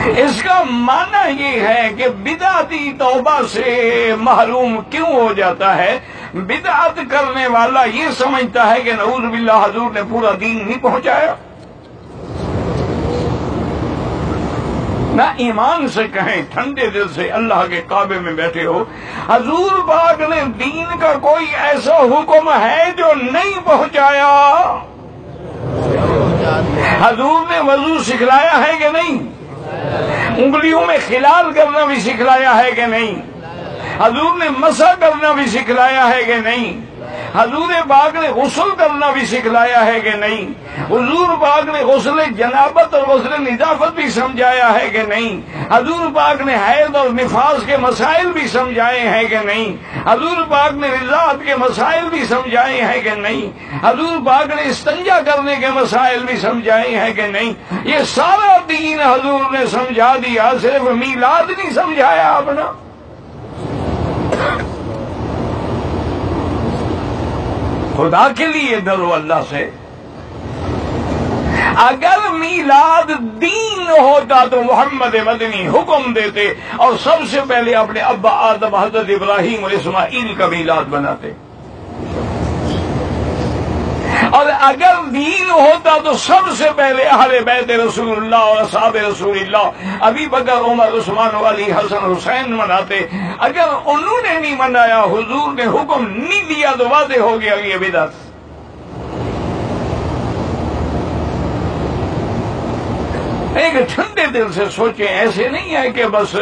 اس کا معنی یہ ہے کہ بدعتی توبہ سے محروم کیوں ہو جاتا ہے؟ بدعت کرنے والا یہ سمجھتا ہے کہ نعوذ باللہ حضور نے پورا دین نہیں پہنچایا۔ نہ ایمان سے کہیں، ٹھنڈے دل سے اللہ کے کعبے میں بیٹھے ہو، حضور پاک نے دین کا کوئی ایسا حکم ہے جو نہیں پہنچایا؟ حضور نے وضو سکھلایا ہے کہ نہیں؟ انگلیوں میں خلال کرنا بھی سکھلایا ہے کہ نہیں؟ حضور نے مسح کرنا بھی سکھلایا ہے کہ نہیں؟ حضور پاک نے غسل کرنا بھی سکھلایا ہے کہ نہیں؟ حضور پاک نے غسل جنابت اور غسل نظافت بھی سمجھایا ہے کہ نہیں؟ حضور پاک نے حیض اور نفاس کے مسائل بھی سمجھائے ہیں کہ نہیں؟ حضور پاک نے رضاعت کے مسائل بھی سمجھائے ہیں کہ نہیں؟ حضور پاک نے استنجا کرنے کے مسائل بھی سمجھائے ہیں کہ نہیں؟ یہ سارا دین حضور نے سمجھا دیا، صرف میلاد نہیں سمجھایا اپنا۔ خدا کے لیے ڈرو اللہ سے۔ اگر میلاد دین ہوتا تو محمد مدنی حکم دیتے اور سب سے پہلے اپنے ابا آدم حضرت ابراہیم اور اسماعیل کا میلاد بناتے، اور اگر دین ہوتا تو سب سے پہلے اہل بیت رسول اللہ اور اصحاب رسول اللہ ابی بکر عمر عثمان علی حسن حسین مناتے۔ اگر انہوں نے نہیں منایا، حضور نے حکم نہیں دیا تو واضح ہو گیا یہ بدعت۔ ایک ٹھنڈے دل سے سوچیں، ایسے نہیں ہے کہ بس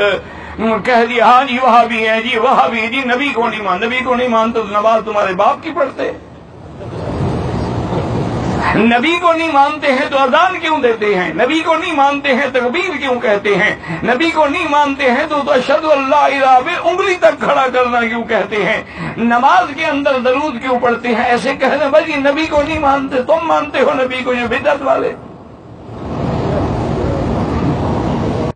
کہہ دیا ہاں جی وہاں بھی ہے جی وہاں بھی جی نبی کو نہیں مان، نبی کو نہیں مانتے تو نماز تمہارے باپ کی پڑھتے، نبی کو نہیں مانتے ہیں تو اذان کیوں دیتے ہیں، نبی کو نہیں مانتے ہیں تکبیر کیوں کہتے ہیں، نبی کو نہیں مانتے ہیں تو اشہد اللہ الہ پہ انگلی تک کھڑا کرنا کیوں کہتے ہیں، نماز کے اندر درود کیوں پڑھتے ہیں؟ ایسے کہنا بھائی نبی کو نہیں مانتے، تم مانتے ہو نبی کو، جو بدعت والے۔